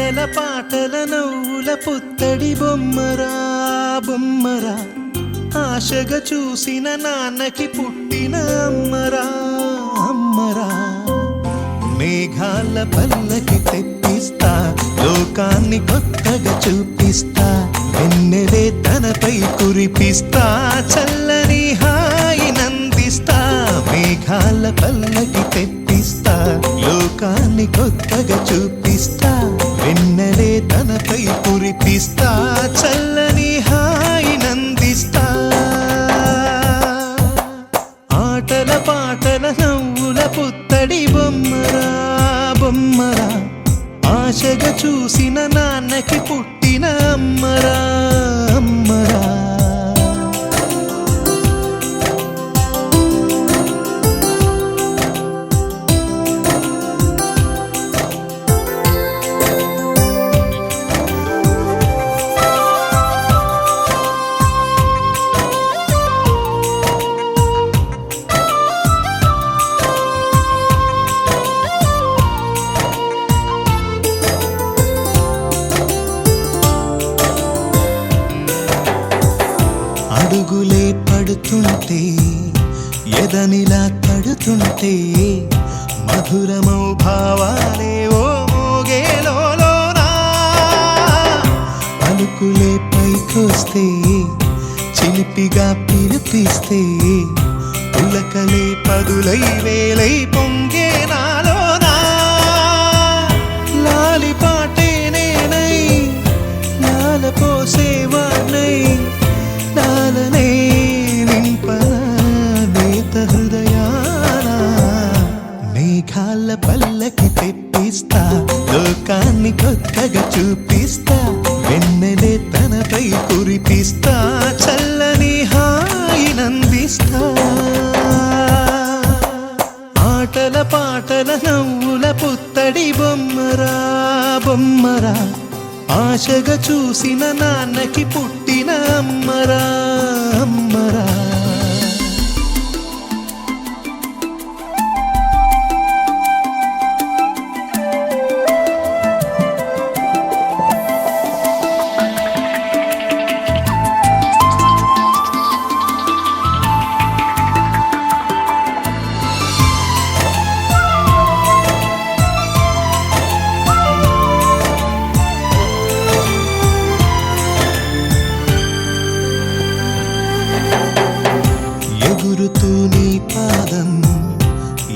ఆటల పాటల నవ్వుల పుత్తడి బొమ్మరా బొమ్మరా, ఆశగా చూసిన నాన్నకి పుట్టిన అమ్మరా అమ్మరా. మేఘాల పల్లకి తెప్పిస్తా, లోకాన్ని కొత్తగా చూపిస్తా, వెన్నెలే తనపై కురిపిస్తా, చల్లని హాయి నందిస్తా. మేఘాల పల్లకి తెప్పిస్తా, లోకాన్ని కొత్తగా చూపిస్తా, వెన్నెలే తనపై కురిపిస్తా, చల్లని హాయి నందిస్తా. ఆటల పాటల నవ్వుల పుత్తడి బొమ్మరా బొమ్మరా, ఆశగా చూసిన నాన్నకి పుట్టిన అమ్మరా అమ్మరా. అడుగులే పడుతుంటే ఎదనిలా తడుతుంటే, మధురమౌ భావాలే ఓ మోగేలోనా. పలుకులే పైకొస్తే చిలిపిగా పిలిపిస్తే, పులకలే పదులై వేలై పొంగే నాలోనా. లాలి పాటే నేనై లాల పోసేవాణ్ణై, లాలనే నింపన నేత హృదయాన. మేఘాల పల్లకి తెప్పిస్తా, లోకాన్ని కొత్తగా చూపిస్తా, వెన్నెలే తనపై కురిపిస్తా, చల్లని హాయి నందిస్తా. ఆటల పాటల నవ్వుల పుత్తడి బొమ్మరా బొమ్మరా, ఆశగా చూసిన నాన్నకి పుట్టిన అమ్మరా అమ్మరా. ఎగురుతూ నీ పాదం,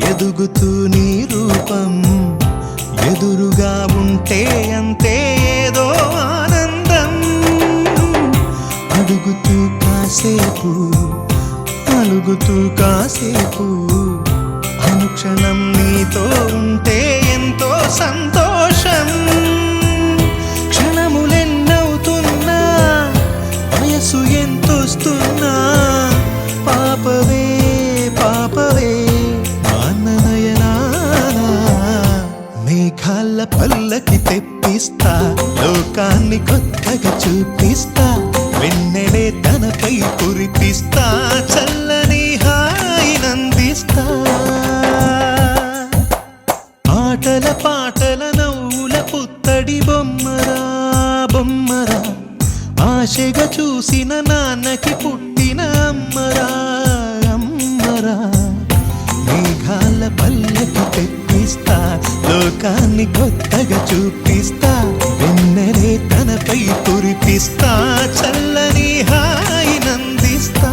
ఎదుగుతూ నీ రూపం, ఎదురుగా ఉంటే అంతే ఏదో ఆనందం. అడుగుతూ కాసేపు, అలుగుతూ కాసేపు, అనుక్షణం నీతో ఉంటే ఎంతో సంతోషం. క్షణములెన్నవుతున్నా, వయసు ఎంతొస్తున్నా, పాపవే పాపవే మాననయనానా. మేఘాల పల్లకి తెప్పిస్తా, లోకాన్ని కొత్తగా చూపిస్తా, వెన్నెలే తనపై కురిపిస్తా, చల్లని హాయి నందిస్తా. ఆటల పాటల నవ్వుల పుత్తడి బొమ్మరా బొమ్మరా, ఆశగా చూసిన నాన్నకి పుట్టిన అమ్మరా అమ్మరా. మేఘాల పల్లకి తెప్పిస్తా, లోకాన్ని కొత్తగా చూపిస్తా, వెన్నెలే తనపై కురిపిస్తా, చల్లని హాయి నందిస్తా.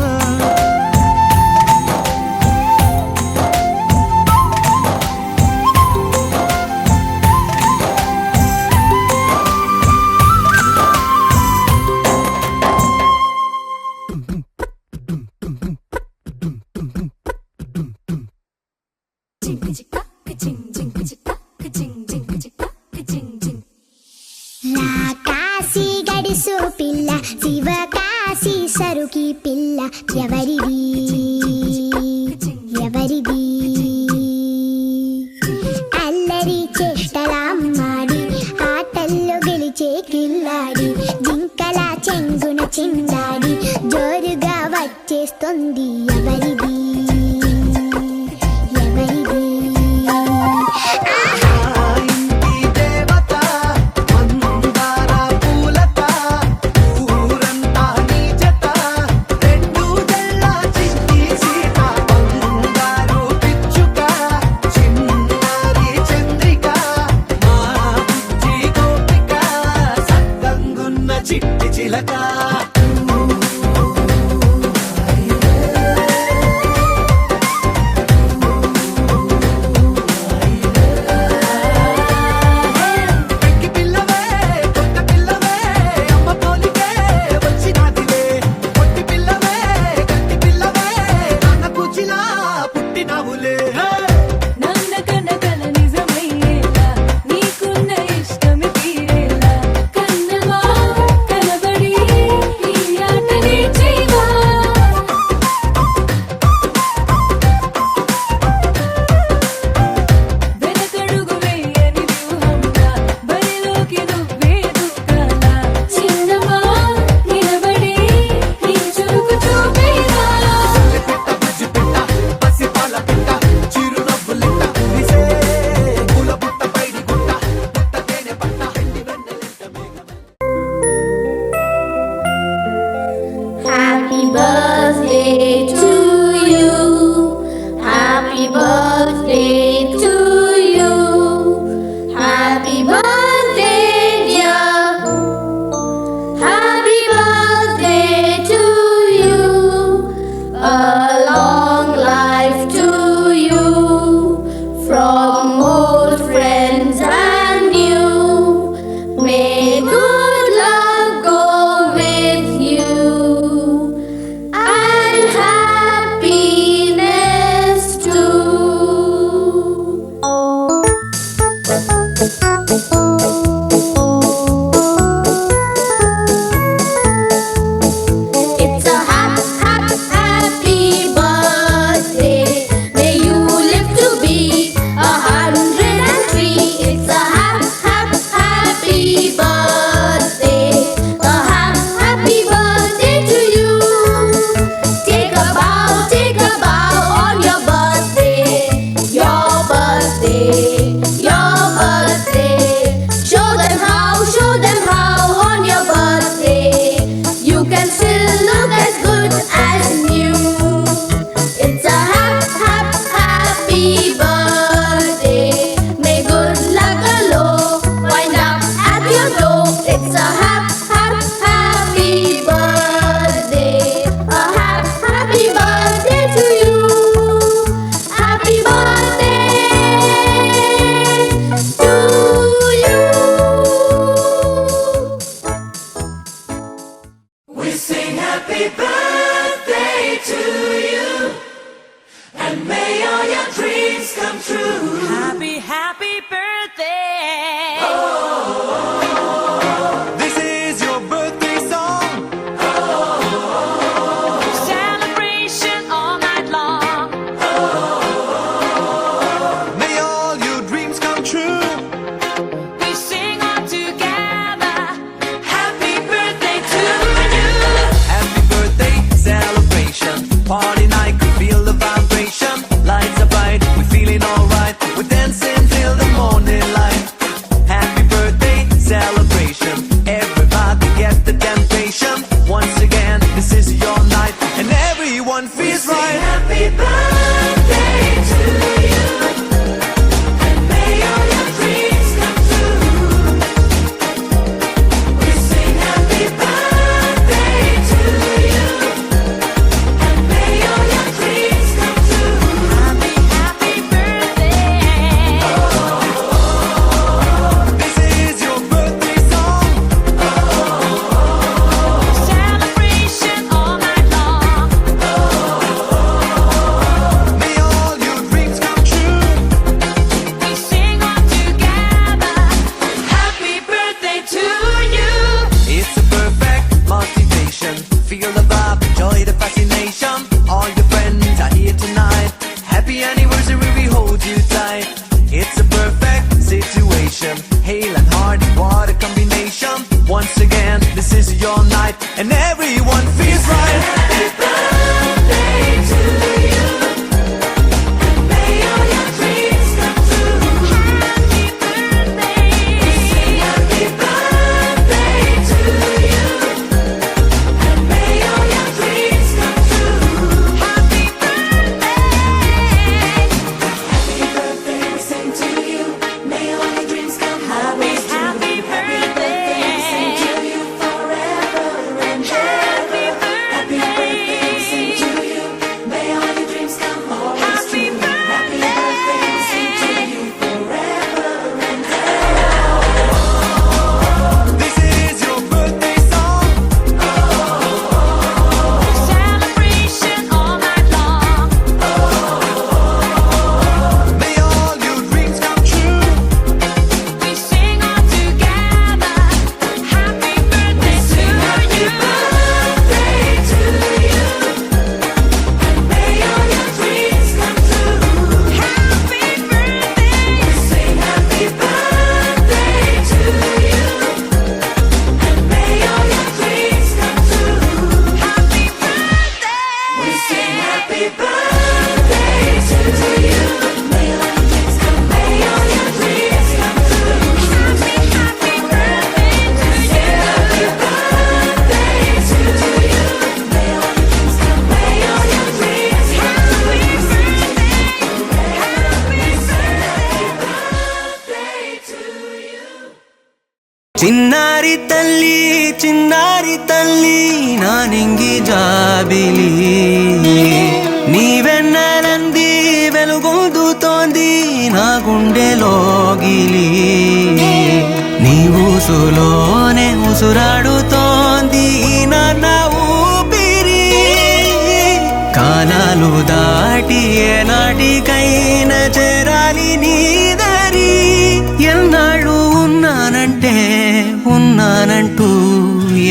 కాశీ గడిసు పిల్ల, శివ కాశీ సరుకి పిల్ల, ఎవరిది ఎవరిది. అల్లరి చేష్టలామ్మాడి, ఆటల్లో గెలిచే కిల్లాడి, జింకల చెంగున చిందాడి, జోరుగా వచ్చేస్తుంది ఎవరిది ఎవరిది. ఇంటి దేవత చిట్టి చిలక పెంకి పిల్లవే కొత్త పిల్లవే అమ్మ పోలికే వచ్చినాదిలే పొట్టి పిల్లవే గట్టి పిల్లవే నాన్న కూచిలా పుట్టినావులే నాన్న కన్న కల నిజమయ్యేలా నీకున్న ఇష్టమి తీరేలా కన్నవా కలబడి ఈ ఆటనే చేయవా వెనకడుగు వేయని వ్యూహంగా బరిలోకి నువ్వే దూకాలా చిన్నవా నిలబడి నీ చురుకు చూపేలా పిట్ట బుజ్జి పిట్ట పసిపాల పిట్ట చిరునవ్వులిట్ట నిసే పూల పుట్ట పైడి గుట్ట పుట్ట తేనె పట్ట పెండి వెన్నెలిట్ట మేఘ Happy birthday to you. Happy birthday to you. Happy birthday, dear. Happy birthday to you. A long life to you. From old friends and new. May good luck go with you. And happiness too. It's a happy birthday. May you live to be 103. It's a happy birthday. A happy birthday to you. Take a bow on your birthday. Your birthday. Your birthday. Show them how on your birthday. You can still look as good as new. It's a happy birthday. May good luck galore wind up at your door. It's a happy birthday. A happy birthday to you. Happy birthday to you. We sing happy birthday to you, and may all your dreams come true. Happy, happy birthday! This is your birthday song. Celebration all night long. May all your dreams come true. We sing all together. Happy birthday to you. Happy birthday celebration, party night, we feel the vibration. Lights are bright, we're feeling alright. We're dancing till the morning light. Happy birthday celebration, everybody get the temptation. Once again, this is your night, and everyone feels right. Happy birthday to you, and may all your dreams come true. We sing happy birthday to you, and may all your dreams come true. Happy, happy birthday! This is your birthday song. Celebration all night long. May all your dreams come true. We sing all together. Happy birthday to you. It's a perfect motivation. Feel the vibe, enjoy the fascination. All your friends are here tonight. Happy anniversary, we hold you tight. It's a perfect situation. Hail and hearty, what a combination. Once again, this is your night, and everyone feels right. Happy birthday to you, and may all your dreams come true. Happy birthday. Happy birthday to you, and may all your dreams come true. Happy birthday. Happy birthday, we sing to you. May all your dreams come true. Happy birthday. To you forever. చిన్నారి తల్లి నా నింగి జాబిలి నీవెన్నెలంది వెలుగొందుతోంది నా గుండెలోగిలి నీ ఊసులోనే ఉసురాడుతోంది నాన్న ఊపిరి కాలాలు దాటి ఏనాటికైనా చేరాలి నీ దరి ఎన్నాళ్ళు ఉన్నానంటూ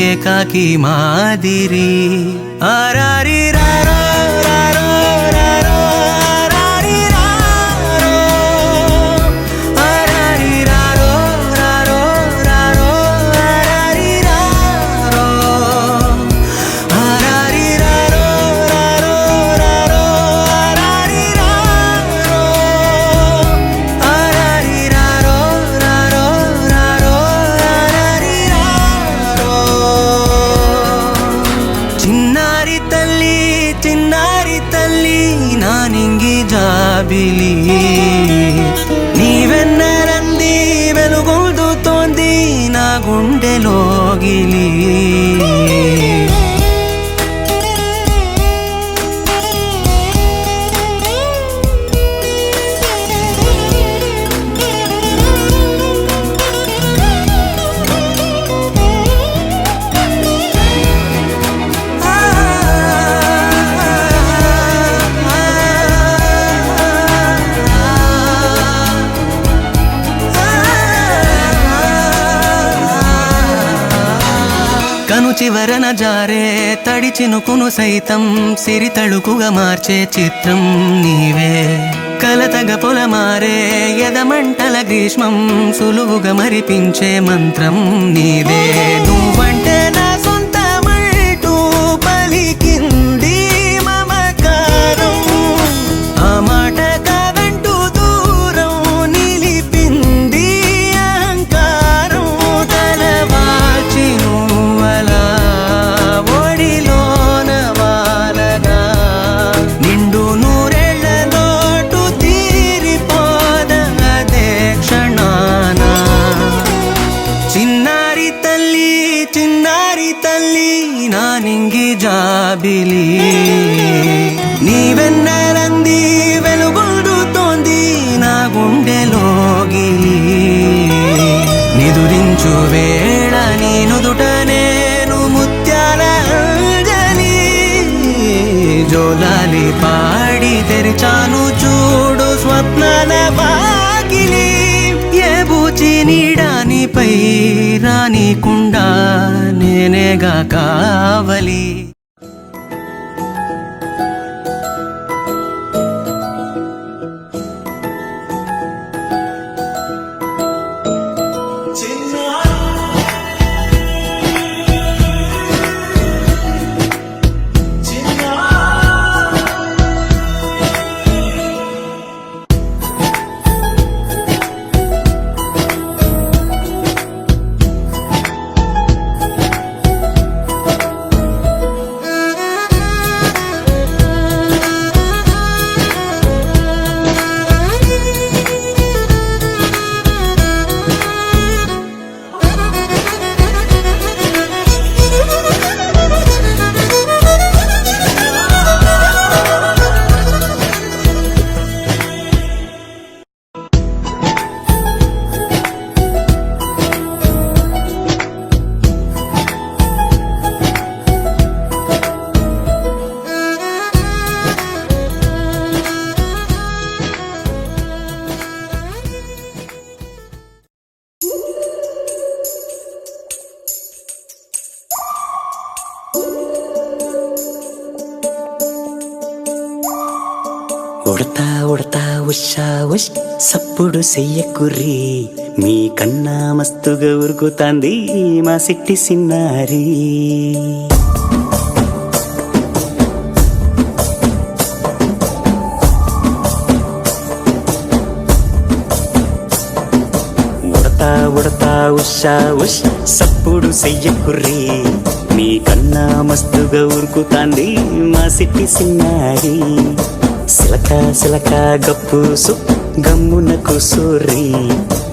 ఏకాకి మాదిరి ఆరారి రారో రారో రారో ఆరారి రారో ఆరారి రారో రారో రారో ఆరారి రారో ఆరారి రారో రారో రారో ఆరారి రారో ఆరారి రారో రారో రారో ఆరారి రారో చిన్నారి తల్లి నా నింగి జాబిలి నీవెన్నెలంది వెలుగొందుతోంది నా గుండెలోగిలి కను చివరన జారే తడి చినుకును సైతం సిరి తళుకుగా మార్చే చిత్రం నీవే కలతగ పొలమారే ఎదమంటల గ్రీష్మం సులువుగా మరిపించే మంత్రం నీదే నువ్వంటే నా సొంతమంటూ పలికింది మమకారం ఆ మాట కాదంటూ దూరం నిలిపింది అహంకారం తలవాల్చి నువ్వలా ఒడిలోన వాలగా నిండు నూరేళ్ల లోటు తీరిపోదదే క్షణాన చిన్నారి తల్లి నా నింగి జాబిలి నీవెన్నెలంది వెలుగొందుతోంది నా గుండెలోగిలి నిదురించు వేళ నీ నుదుట నేను ముత్యాల అంజలి జోలాలి పాడి తెరిచాను చూడు స్వప్నాల వాకిలి ఏ బూచి నీడానిపై రానికుండా నేనేగా కావలి ఉడతా ఉడతా ఉషా ఉష్ సప్పుడు చెయ్యకుర్రి మీ కన్నా మస్తుగా ఉరుకుతాంది మా సిట్టి సిన్నారి ఉడతా ఉడతా ఉషా ఉష్ సప్పుడు చెయ్యకుర్రి మీ కన్నా మస్తుగా ఉరుకుతాంది మా సిట్టి సిన్నారి సిలక సిలక గప్పుసు గమ్మున కూసోర్రి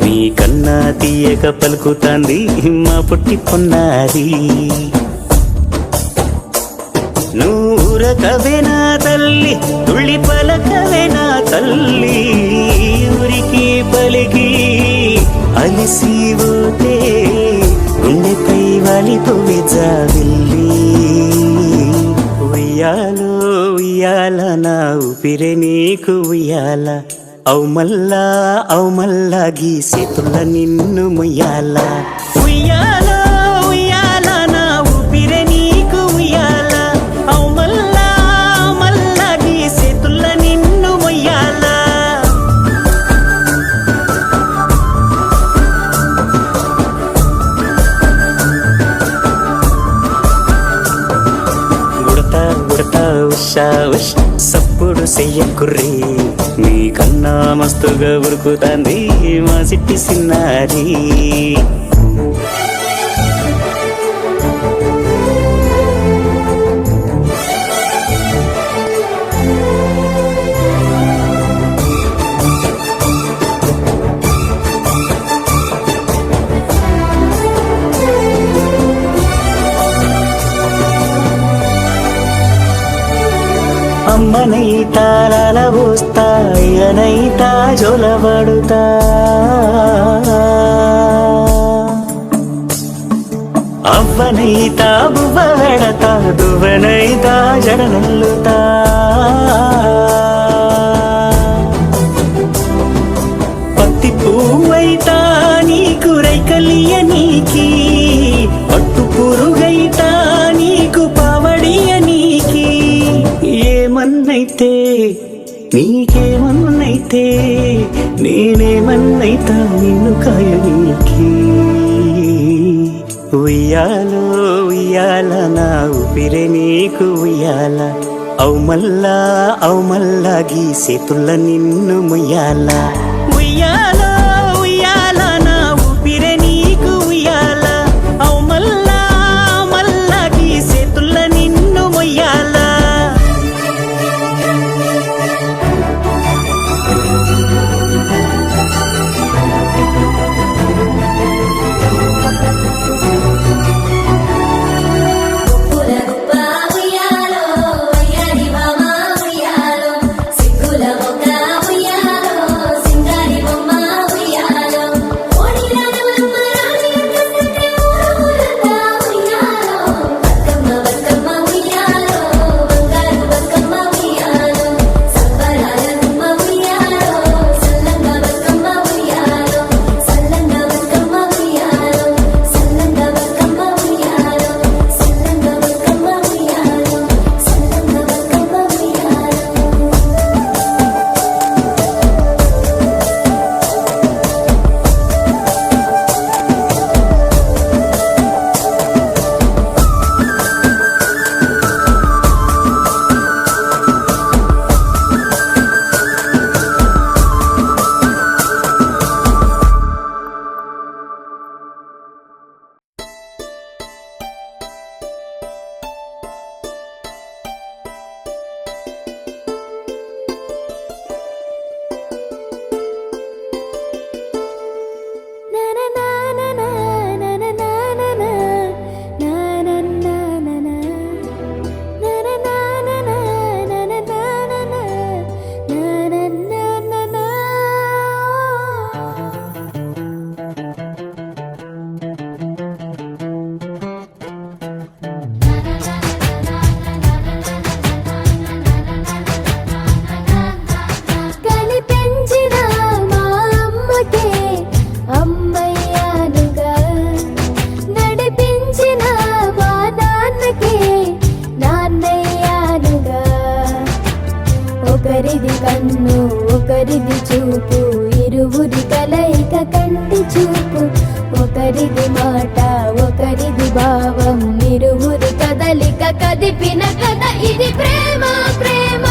నీ కన్నా తీయక పలుకుతాంది మా పుట్టి పొన్నారి నూరకవేనా తల్లి తుళ్ళి పలకవేనా తల్లి ఊరికి పలికి అలిసిపోతే గుండెపై వాలిపోవే జావిల్లి ఉయ్యాలో ఉయ్యాల నా ఊపిరే నీకు ఉయ్యాల అవు మల్లా గీసేతుల నిన్ను ముయ్యాల ఉయ్యాలో ఉయ్యాల నా ఊపిరే నీకు ఉయ్యాల అవు మల్లా గీసేతుల నిన్ను ముయ్యాల ఉడతా ఉషా ఉష్ సప్పుడు చెయ్యకుర్రీ నీ కన్నా మస్తుగా ఉరుకుతాంది మా సిట్టి సిన్నారి అమ్మనైతా లాలబోస్తా అయ్యనైతా జొలబడుతా అవ్వనైతా బువ్వ వెడతా దువ్వనైతా జడనల్లుతా పత్తి పువ్వైతా నీకు రైకలియ నీకి పట్టు పురుగైతా నీకు పావడియ నీకి ఏమన్నైతే నీకేమన్నైతే నేనేమన్నైతా నిన్ను కాయనీకి ఉయ్యాలో ఉయ్యాల నా ఊపిరే నీకు ఉయ్యాల అవు మల్లా గీసేతుల నిన్ను ముయ్యాల ఉయ్యాలో ఉయ్యాల నా ఊపిరే నీకు ఉయ్యాల అవు మల్లా గీసేతుల నిన్ను ముయ్యాల ఒకరిది కన్ను ఒకరిది చూపు ఇరువురి కలయిక కంటి చూపు ఒకరిది మాట ఒకరిది భావం ఇరువురి కదలిక కదిపిన కథ ఇది ప్రేమ ప్రేమ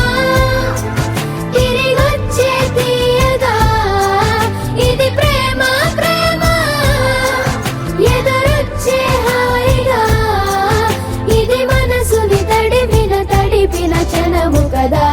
తిరిగొచ్చే తీయగా ఇది ప్రేమ ప్రేమ ఎదురొచ్చే హాయిగా ఇది మనసుని తడిపిన క్షణము కదా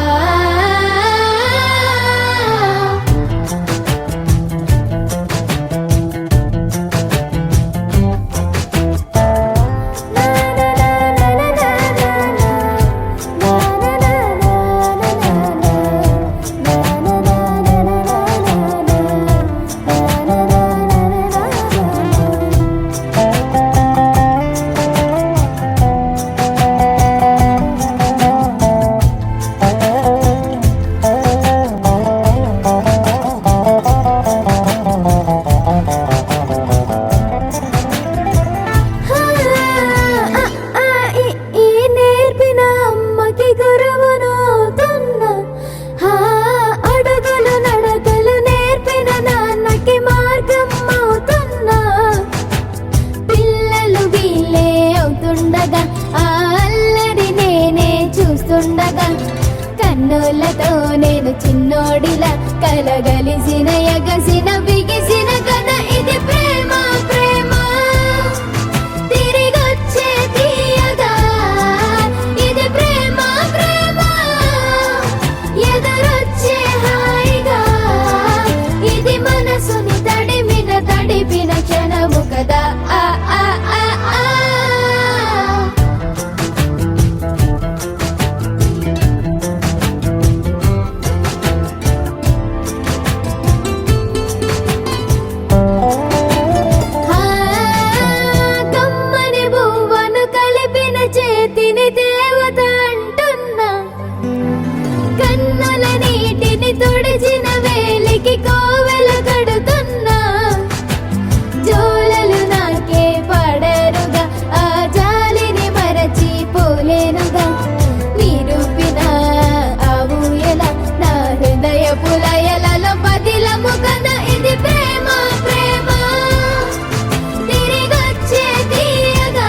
చేస్తుండగా ఆ అల్లరి నేనే చూస్తుండగా కన్నులతో నేను చిన్నోడిలా కలగలిసిన ఎగసిన బిగిసిన కథ ఇది ప్రేమ ప్రేమ తిరిగొచ్చే తీయగా ఇది ప్రేమ ప్రేమ ఎదురొచ్చే హాయిగా ఇది మనసుని తడిపిన క్షణము కదా ఆ ఆ ఆ ఆ కమ్మని బువ్వను కలిపిన చేతిని దేవత అంటున్నా కన్నుల నీటిని తుడిచిన వేలికి కోవెల కడుతున్నా జోలలు నాకే పడరుగా ఆ జాలిని మరచి పోలేనుగా నిరూపిన ఆ ఊయల నా హృదయ పులయలలో పదిలము కదా ఇది ప్రేమ ప్రేమ తిరిగొచ్చే తీయగా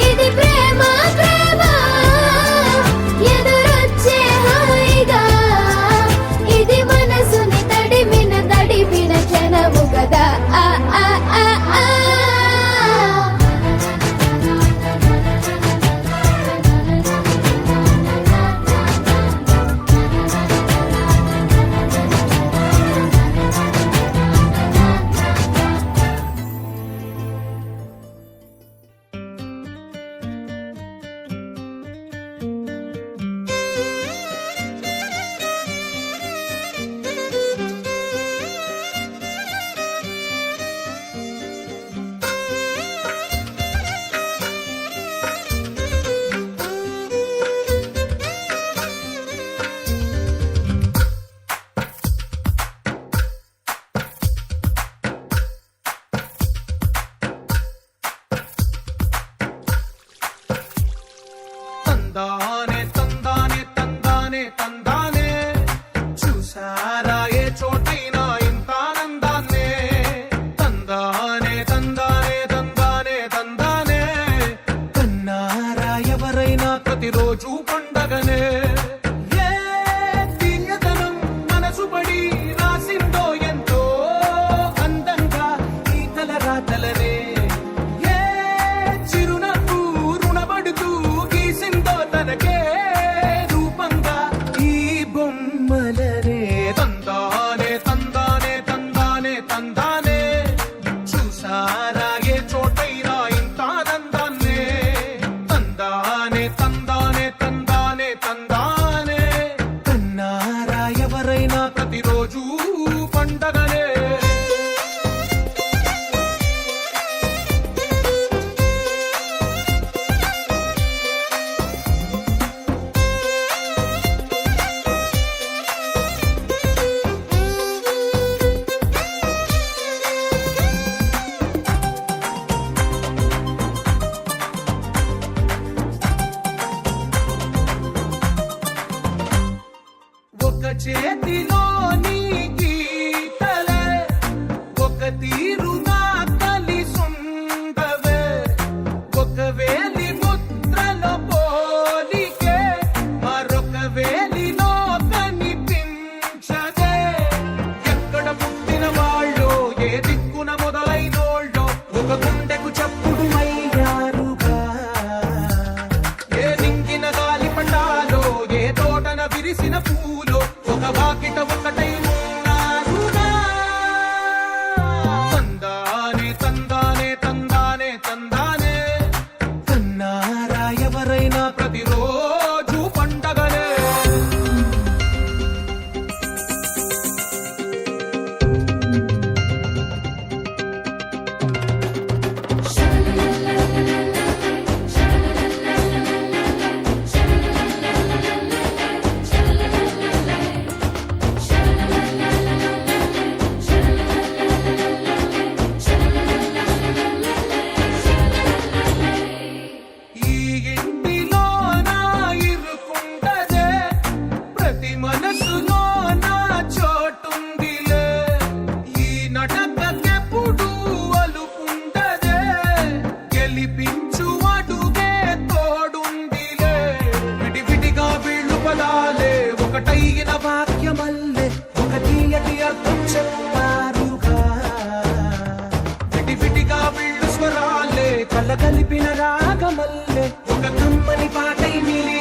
ఇది ప్రేమ ప్రేమ ఎదురొచ్చే హాయిగా ఇది మనసుని తడిపిన క్షణము కదా ఆ ఆ ఆ ఆ తందానే తందానే తందానే తందానే చూసారా ఏ చోటైనా ఇంత ఆనందాన్నే తందానే తందానే తందానే తందానే కన్నారా ఎవరైనా ప్రతిరోజు పండగనే ఏ తీయదనం మనసు పడి రాసిందో ఎంతో అందంగా ఈ తలరాతలనే ఏ చిరునవ్వు రుణపడుతూ గీసిందో తనకే రూపంగా ఈ బొమ్మలనే తందానే తందానే తందానే తందానే చూసారా ఏ చోటైనా ఇంత ఆనందాన్నే తందానే తందానే తందానే తందానే కన్నారా ఎవరైనా ప్రతిరోజు పండగనే ఒక చేతిలో నీ గీతలే ఒక తీరుగా కలిసుండవే ఒక వేలి ముద్రలో పోలికే మరొక వేలిలో కనిపించదే ఎక్కడ పుట్టిన వాళ్ళో ఏ దిక్కున మొదలైనోళ్ళో ఒక గుండెకు చప్పుడు అయ్యారుగా ఏ దింగిన గాలి పండాలో ఏ తోటన విరిసిన పూలో ఒక వాకిట ఒకటైన వాక్యమల్లే ఒక తీయటి అర్థం చెప్పారుగా విడివిడిగా వీళ్ళు స్వరాలే కలగలిపిన రాగమల్లే ఒక కమ్మని పాటై మిలి